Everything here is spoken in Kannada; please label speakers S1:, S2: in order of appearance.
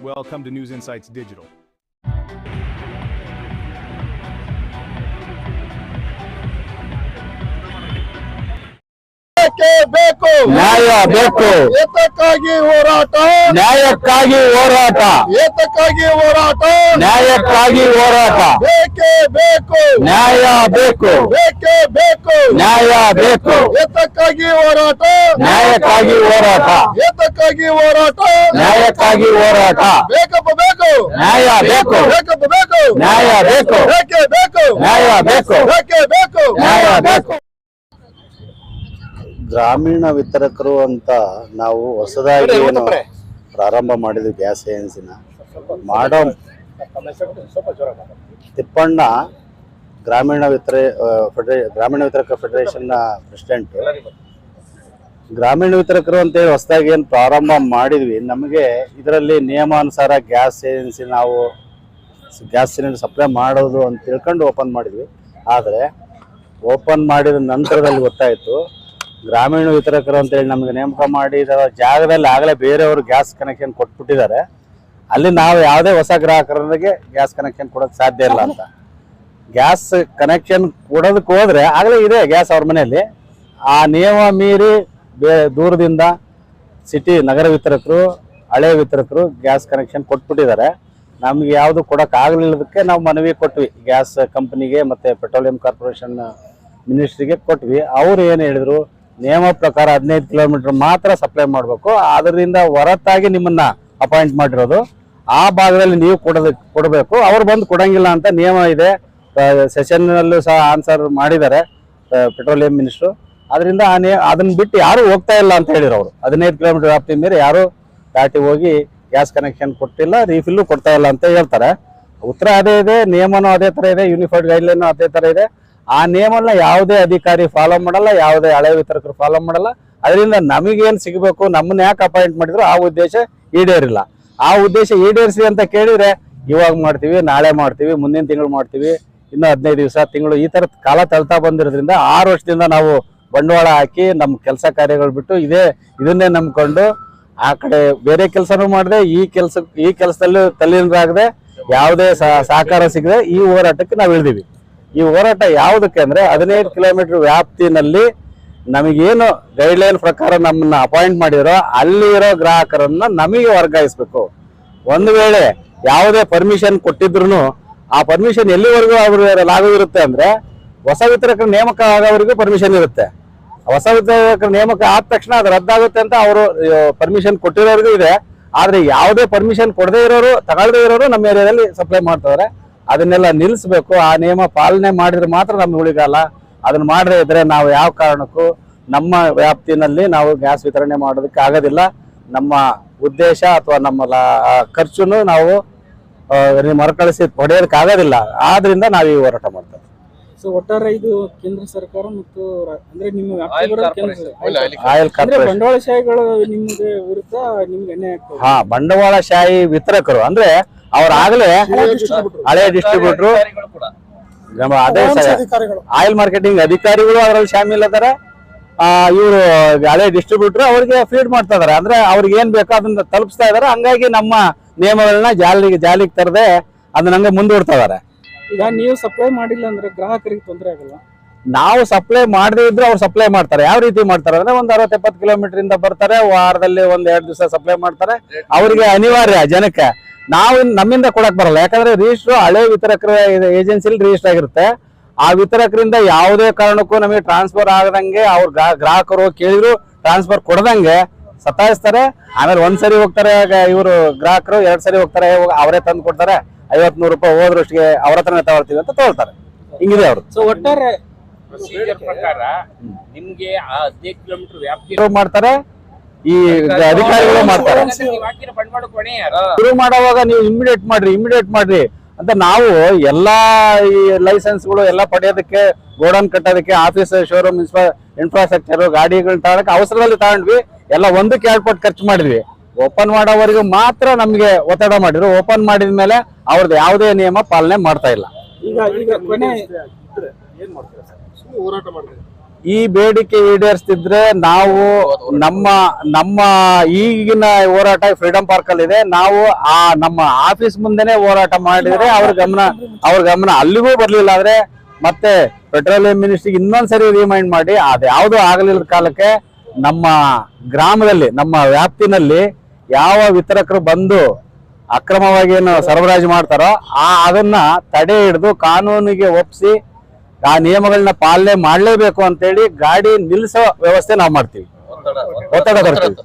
S1: Welcome to News Insights Digital.
S2: ಬೇಕು
S3: ನ್ಯಾಯ ಬೇಕು,
S2: ಏತಕ್ಕಾಗಿ ಹೋರಾಟ
S3: ನ್ಯಾಯಕ್ಕಾಗಿ ಹೋರಾಟ,
S2: ಏತಕ್ಕಾಗಿ ಹೋರಾಟ
S3: ನ್ಯಾಯಕ್ಕಾಗಿ ಹೋರಾಟ,
S2: ಬೇಕೇ ಬೇಕು
S3: ನ್ಯಾಯ ಬೇಕು,
S2: ಬೇಕೇ ಬೇಕು
S3: ನ್ಯಾಯ ಬೇಕು,
S2: ಏತಕ್ಕಾಗಿ ಹೋರಾಟ
S3: ನ್ಯಾಯಕ್ಕಾಗಿ ಹೋರಾಟ,
S2: ಏತಕ್ಕಾಗಿ ಹೋರಾಟ
S3: ನ್ಯಾಯಕ್ಕಾಗಿ ಹೋರಾಟ,
S2: ಬೇಕಪ್ಪ ಬೇಕು
S3: ನ್ಯಾಯ ಬೇಕು,
S2: ಬೇಕಪ್ಪ ಬೇಕು
S3: ನ್ಯಾಯ ಬೇಕು,
S2: ಬೇಕೇ ಬೇಕು
S3: ನ್ಯಾಯ ಬೇಕು,
S2: ಬೇಕೇ ಬೇಕು
S3: ನ್ಯಾಯ ಬೇಕು.
S4: ಗ್ರಾಮೀಣ ವಿತರಕರು ಅಂತ ನಾವು ಹೊಸದಾಗಿ ಏನು ಪ್ರಾರಂಭ ಮಾಡಿದ್ವಿ ಗ್ಯಾಸ್ ಏಜೆನ್ಸಿನ ಮಾಡೋ ತಿಪ್ಪಣ್ಣ ಗ್ರಾಮೀಣ ವಿತರಕ ಫೆಡರೇಷನ್ನ ಪ್ರೆಸಿಡೆಂಟ್. ಗ್ರಾಮೀಣ ವಿತರಕರು ಅಂತೇಳಿ ಹೊಸದಾಗಿ ಏನು ಪ್ರಾರಂಭ ಮಾಡಿದ್ವಿ, ನಮಗೆ ಇದರಲ್ಲಿ ನಿಯಮಾನುಸಾರ ಗ್ಯಾಸ್ ಏಜೆನ್ಸಿ ನಾವು ಗ್ಯಾಸ್ ಸಿಲಿಂಡರ್ ಸಪ್ಲೈ ಮಾಡೋದು ಅಂತ ತಿಳ್ಕೊಂಡು ಓಪನ್ ಮಾಡಿದ್ವಿ. ಆದರೆ ಓಪನ್ ಮಾಡಿದ ನಂತರದಲ್ಲಿ ಗೊತ್ತಾಯಿತು ಗ್ರಾಮೀಣ ವಿತರಕರು ಅಂತೇಳಿ ನಮಗೆ ನೇಮಕ ಮಾಡಿದ ಜಾಗದಲ್ಲಿ ಆಗಲೇ ಬೇರೆಯವರು ಗ್ಯಾಸ್ ಕನೆಕ್ಷನ್ ಕೊಟ್ಬಿಟ್ಟಿದ್ದಾರೆ. ಅಲ್ಲಿ ನಾವು ಯಾವುದೇ ಹೊಸ ಗ್ರಾಹಕರಿಗೆ ಗ್ಯಾಸ್ ಕನೆಕ್ಷನ್ ಕೊಡೋಕ್ಕೆ ಸಾಧ್ಯ ಇಲ್ಲ ಅಂತ. ಗ್ಯಾಸ್ ಕನೆಕ್ಷನ್ ಕೊಡೋದಕ್ಕೆ ಹೋದರೆ ಆಗಲೇ ಇದೆ ಗ್ಯಾಸ್ ಅವ್ರ ಮನೆಯಲ್ಲಿ. ಆ ನಿಯಮ ಮೀರಿ ದೂರದಿಂದ ನಗರ ವಿತರಕರು, ಹಳೆ ವಿತರಕರು ಗ್ಯಾಸ್ ಕನೆಕ್ಷನ್ ಕೊಟ್ಬಿಟ್ಟಿದ್ದಾರೆ. ನಮಗೆ ಯಾವುದು ಕೊಡೋಕ್ಕಾಗಲಿಲ್ಲದಕ್ಕೆ ನಾವು ಮನವಿ ಕೊಟ್ವಿ ಗ್ಯಾಸ್ ಕಂಪ್ನಿಗೆ ಮತ್ತು ಪೆಟ್ರೋಲಿಯಂ ಕಾರ್ಪೊರೇಷನ್ ಮಿನಿಸ್ಟ್ರಿಗೆ ಕೊಟ್ವಿ. ಅವರು ಏನು ಹೇಳಿದರು, ನಿಯಮ ಪ್ರಕಾರ 15 ಕಿಲೋಮೀಟರ್ ಮಾತ್ರ ಸಪ್ಲೈ ಮಾಡಬೇಕು, ಅದರಿಂದ ಹೊರತಾಗಿ ನಿಮ್ಮನ್ನ ಅಪಾಯಿಂಟ್ ಮಾಡಿರೋದು ಆ ಭಾಗದಲ್ಲಿ ನೀವು ಕೊಡಬೇಕು, ಅವ್ರು ಬಂದು ಕೊಡಂಗಿಲ್ಲ ಅಂತ ನಿಯಮ ಇದೆ. ಸೆಷನ್ನಲ್ಲೂ ಸಹ ಆನ್ಸರ್ ಮಾಡಿದ್ದಾರೆ ಪೆಟ್ರೋಲಿಯಂ ಮಿನಿಸ್ಟ್ರು. ಅದರಿಂದ ಅದನ್ನ ಬಿಟ್ಟು ಯಾರು ಹೋಗ್ತಾ ಇಲ್ಲ ಅಂತ ಹೇಳಿದ್ರು ಅವರು. 15 ಕಿಲೋಮೀಟರ್ ವ್ಯಾಪ್ತಿ ಮೇಲೆ ಯಾರು ದಾಟಿ ಹೋಗಿ ಗ್ಯಾಸ್ ಕನೆಕ್ಷನ್ ಕೊಟ್ಟಿಲ್ಲ, ರೀಫಿಲ್ಲು ಕೊಡ್ತಾ ಇಲ್ಲ ಅಂತ ಹೇಳ್ತಾರೆ. ಉತ್ತರ ಅದೇ ಇದೆ, ನಿಯಮನೂ ಅದೇ ಥರ ಇದೆ, ಯೂನಿಫೈಡ್ ಗೈಡ್ಲೈನು ಅದೇ ಥರ ಇದೆ. ಆ ನಿಯಮನ ಯಾವುದೇ ಅಧಿಕಾರಿ ಫಾಲೋ ಮಾಡಲ್ಲ, ಯಾವುದೇ ಹಳೆ ವಿತರಕರು ಫಾಲೋ ಮಾಡಲ್ಲ. ಅದರಿಂದ ನಮಗೇನು ಸಿಗಬೇಕು, ನಮ್ಮನ್ನ ಯಾಕೆ ಅಪಾಯಿಂಟ್ ಮಾಡಿದ್ರು ಆ ಉದ್ದೇಶ ಈಡೇರಿಲ್ಲ. ಆ ಉದ್ದೇಶ ಈಡೇರಿಸಿ ಅಂತ ಕೇಳಿದ್ರೆ ಇವಾಗ ಮಾಡ್ತೀವಿ, ನಾಳೆ ಮಾಡ್ತೀವಿ, ಮುಂದಿನ ತಿಂಗಳು ಮಾಡ್ತೀವಿ, ಇನ್ನೂ 15 ದಿವಸ, ತಿಂಗಳು, ಈ ಥರದ ಕಾಲ ತಳ್ತಾ ಬಂದಿರೋದ್ರಿಂದ 6 ವರ್ಷದಿಂದ ನಾವು ಬಂಡವಾಳ ಹಾಕಿ ನಮ್ಮ ಕೆಲಸ ಕಾರ್ಯಗಳು ಬಿಟ್ಟು ಇದನ್ನೇ ನಂಬ್ಕೊಂಡು ಆ ಕಡೆ ಬೇರೆ ಕೆಲಸನೂ ಮಾಡಿದೆ, ಈ ಕೆಲಸದಲ್ಲೂ ತಲ್ಲೀನರಾಗದೆ ಯಾವುದೇ ಸಹಕಾರ ಸಿಗದೆ ಈ ಹೋರಾಟಕ್ಕೆ ನಾವು ಇಳಿದೀವಿ. ಈ ಹೋರಾಟ ಯಾವುದಕ್ಕೆ ಅಂದರೆ 15 ಕಿಲೋಮೀಟರ್ ವ್ಯಾಪ್ತಿನಲ್ಲಿ ನಮಗೇನು ಗೈಡ್ಲೈನ್ ಪ್ರಕಾರ ನಮ್ಮನ್ನ ಅಪಾಯಿಂಟ್ ಮಾಡಿರೋ ಅಲ್ಲಿ ಇರೋ ಗ್ರಾಹಕರನ್ನ ನಮಗೆ ವರ್ಗಾಯಿಸಬೇಕು. ಒಂದು ವೇಳೆ ಯಾವುದೇ ಪರ್ಮಿಷನ್ ಕೊಟ್ಟಿದ್ರು ಆ ಪರ್ಮಿಷನ್ ಎಲ್ಲಿವರೆಗೂ ಅವರು ಲಾಗು ಇರುತ್ತೆ ಅಂದರೆ ಹೊಸ ವಿತರಕರ ನೇಮಕ ಆಗೋವರೆಗೂ ಪರ್ಮಿಷನ್ ಇರುತ್ತೆ. ಹೊಸ ವಿತರಕರ ನೇಮಕ ಆದ ತಕ್ಷಣ ಅದು ರದ್ದಾಗುತ್ತೆ ಅಂತ ಅವರು ಪರ್ಮಿಷನ್ ಕೊಟ್ಟಿರೋರಿಗೂ ಇದೆ. ಆದರೆ ಯಾವುದೇ ಪರ್ಮಿಷನ್ ಕೊಡದೇ ಇರೋರು, ತಗೊಳ್ಳದೇ ಇರೋರು ನಮ್ಮ ಏರಿಯಾದಲ್ಲಿ ಸಪ್ಲೈ ಮಾಡ್ತಾರೆ. ಅದನ್ನೆಲ್ಲ ನಿಲ್ಲಿಸಬೇಕು. ಆ ನಿಯಮ ಪಾಲನೆ ಮಾಡಿದ್ರೆ ಮಾತ್ರ ನಮ್ಗೆ ಉಳಿಗಾಲ. ಅದನ್ನ ಮಾಡದೇ ಇದ್ರೆ ನಾವು ಯಾವ ಕಾರಣಕ್ಕೂ ನಮ್ಮ ವ್ಯಾಪ್ತಿನಲ್ಲಿ ನಾವು ಗ್ಯಾಸ್ ವಿತರಣೆ ಮಾಡೋದಕ್ಕೆ ಆಗೋದಿಲ್ಲ. ನಮ್ಮ ಉದ್ದೇಶ ಅಥವಾ ನಮ್ಮ ಖರ್ಚುನು ನಾವು ಮರುಕಳಿಸಿ ಹೊಡೆಯೋದಕ್ಕೆ ಆಗೋದಿಲ್ಲ. ಆದ್ರಿಂದ ನಾವು ಈ ಹೋರಾಟ ಮಾಡ್ತೇವೆ.
S5: ಸೊ ಒಟ್ಟಾರೆ ಇದು ಕೇಂದ್ರ ಸರ್ಕಾರ ಮತ್ತು ಅಂದ್ರೆ ನಿಮ್ಮ
S4: ಆಯಿಲ್ ಕಾರ್ಪೊರೇಷನ್
S5: ಬಂಡವಾಳಶಾಹಿಗಳು ನಿಮಗೆ ವಿರುದ್ಧ ನಿಮ್ಗೆ ಅನ್ಯಾಯ ಆಗ್ತದೆ.
S4: ಹಾ, ಬಂಡವಾಳಶಾಹಿ ವಿತರಕರು ಅಂದ್ರೆ ಅವ್ರಾಗಲೇ ಹಳೆ ಡಿಸ್ಟ್ರಿಬ್ಯೂಟರ್, ಅದೇ ಆಯಿಲ್ ಮಾರ್ಕೆಟಿಂಗ್ ಅಧಿಕಾರಿಗಳು ಅದರಲ್ಲಿ ಶಾಮೀಲ್ ಅದಾರೆ. ಇವರು ಹಳೆ ಡಿಸ್ಟ್ರಿಬ್ಯೂಟರ್ ಅವ್ರಿಗೆ ಫೀಡ್ ಮಾಡ್ತಾ ಇದಾರೆ, ಅಂದ್ರೆ ಅವ್ರಿಗೆ ಏನ್ ಬೇಕೋ ಅದನ್ನ ತಲುಪಿಸ್ತಾ ಇದಾರೆ. ಹಂಗಾಗಿ ನಮ್ಮ ನಿಯಮಗಳನ್ನ ಜಾಲಿಗೆ ತರದೆ ಅದನ್ನ ಹಂಗೆ ಮುಂದೂಡ್ತಾ ಇದಾರೆ.
S5: ಈಗ ನೀವು ಸಪ್ಲೈ ಮಾಡಿಲ್ಲ ಅಂದ್ರೆ ಗ್ರಾಹಕರಿಗೆ ತೊಂದರೆ ಆಗಲ್ಲ?
S4: ನಾವು ಸಪ್ಲೈ ಮಾಡದೇ ಇದ್ರೆ ಅವ್ರು ಸಪ್ಲೈ ಮಾಡ್ತಾರೆ. ಯಾವ ರೀತಿ ಮಾಡ್ತಾರೆ ಅಂದ್ರೆ ಒಂದು 60-70 ಕಿಲೋಮೀಟರ್ ಇಂದ ಬರ್ತಾರೆ, ವಾರದಲ್ಲಿ 1-2 ದಿವಸ ಸಪ್ಲೈ ಮಾಡ್ತಾರೆ. ಅವರಿಗೆ ಅನಿವಾರ್ಯ ಜನಕ್ಕೆ ನಾವು ನಮ್ಮಿಂದ ಕೊಡಕ್ ಬರಲ್ಲ. ಯಾಕಂದ್ರೆ ರಿಜಿಸ್ಟರ್ ಹಳೆ ವಿತರಕರ ಏಜೆನ್ಸಿಲಿ ರಿಜಿಸ್ಟರ್ ಆಗಿರುತ್ತೆ. ಆ ವಿತರಕರಿಂದ ಯಾವುದೇ ಕಾರಣಕ್ಕೂ ನಮಗೆ ಟ್ರಾನ್ಸ್ಫರ್ ಆಗದಂಗೆ ಅವ್ರ ಗ್ರಾಹಕರು ಕೇಳಿದ್ರು ಟ್ರಾನ್ಸ್ಫರ್ ಕೊಡದಂಗೆ ಸತಾಯಿಸ್ತಾರೆ. ಆಮೇಲೆ ಒಂದ್ಸರಿ ಹೋಗ್ತಾರೆ ಇವರು ಗ್ರಾಹಕರು, 2 ಸರಿ ಹೋಗ್ತಾರೆ, ಅವರೇ ತಂದು ಕೊಡ್ತಾರೆ. 50-100 ರೂಪಾಯಿ ಹೋದ್ರಷ್ಟಿಗೆ ಅವ್ರ ಹತ್ರನೇ ತಗೊಳ್ತೀವಿ ಅಂತ ತಗೊಳ್ತಾರೆ. ಹಿಂಗಿದೆ ಅವರು.
S5: ಸೊ ಒಟ್ಟಾರೆ
S6: ಪ್ರಕಾರ ನಿಮ್ಗೆ 15 ಕಿಲೋಮೀಟರ್ ವ್ಯಾಪ್ತಿ
S4: ಮಾಡ್ತಾರೆ, ಈ ಅಧಿಕಾರಿಗಳು ಮಾಡ್ತಾರೆ. ಶುರು ಮಾಡುವಾಗ ನೀವು ಇಮಿಡಿಯೇಟ್ ಮಾಡ್ರಿ ಅಂತ ನಾವು ಎಲ್ಲಾ ಈ ಲೈಸೆನ್ಸ್ಗಳು ಎಲ್ಲ ಪಡೆಯೋದಕ್ಕೆ, ಗೋಡೌನ್ ಕಟ್ಟೋದಕ್ಕೆ, ಆಫೀಸ್, ಶೋರೂಮ್, ಇನ್ಫ್ರಾಸ್ಟ್ರಕ್ಚರ್, ಗಾಡಿಗಳನ್ನ ತಗೊಳಕ್ಕೆ ಅವಸರದಲ್ಲಿ ತಗೊಂಡ್ವಿ. ಎಲ್ಲ 1-2 ಪಟ್ಟು ಖರ್ಚು ಮಾಡಿದ್ವಿ. ಓಪನ್ ಮಾಡೋವರೆಗೂ ಮಾತ್ರ ನಮ್ಗೆ ಒತ್ತಡ ಮಾಡಿದ್ರು. ಓಪನ್ ಮಾಡಿದ ಮೇಲೆ ಅವ್ರದ್ದು ಯಾವುದೇ ನಿಯಮ ಪಾಲನೆ ಮಾಡ್ತಾ ಇಲ್ಲ.
S5: ಈಗ ಕೊನೆ
S3: ಈ ಬೇಡಿಕೆ ಈಡೇರಿಸ್ತಿದ್ರೆ ನಾವು ನಮ್ಮ ಈಗಿನ ಹೋರಾಟ ಫ್ರೀಡಂ ಪಾರ್ಕ್ ಅಲ್ಲಿ ಇದೆ. ನಾವು ನಮ್ಮ ಆಫೀಸ್ ಮುಂದೆನೆ ಹೋರಾಟ ಮಾಡಿದ್ರೆ ಅವ್ರ ಗಮನ ಅಲ್ಲಿಗೂ ಬರ್ಲಿಲ್ಲ ಆದ್ರೆ ಮತ್ತೆ ಪೆಟ್ರೋಲಿಯಂ ಮಿನಿಸ್ಟ್ರಿಗೆ ಇನ್ನೊಂದ್ಸರಿ ರಿಮೈಂಡ್ ಮಾಡಿ ಅದ್ಯಾವುದೂ ಆಗಲಿಲ್ಲದ ಕಾಲಕ್ಕೆ ನಮ್ಮ ಗ್ರಾಮದಲ್ಲಿ ನಮ್ಮ ವ್ಯಾಪ್ತಿನಲ್ಲಿ ಯಾವ ವಿತರಕರು ಬಂದು ಅಕ್ರಮವಾಗಿ ಏನು ಸರಬರಾಜು ಮಾಡ್ತಾರೋ ಅದನ್ನ ತಡೆ ಹಿಡಿದು ಕಾನೂನಿಗೆ ಒಪ್ಪಿಸಿ ಆ ನಿಯಮಗಳನ್ನ ಪಾಲನೆ ಮಾಡಲೇಬೇಕು ಅಂತೇಳಿ ಗಾಡಿ ನಿಲ್ಲಿಸೋ ವ್ಯವಸ್ಥೆ ನಾವು ಮಾಡ್ತೀವಿ, ಒತ್ತಡ ತರ್ತೀವಿ.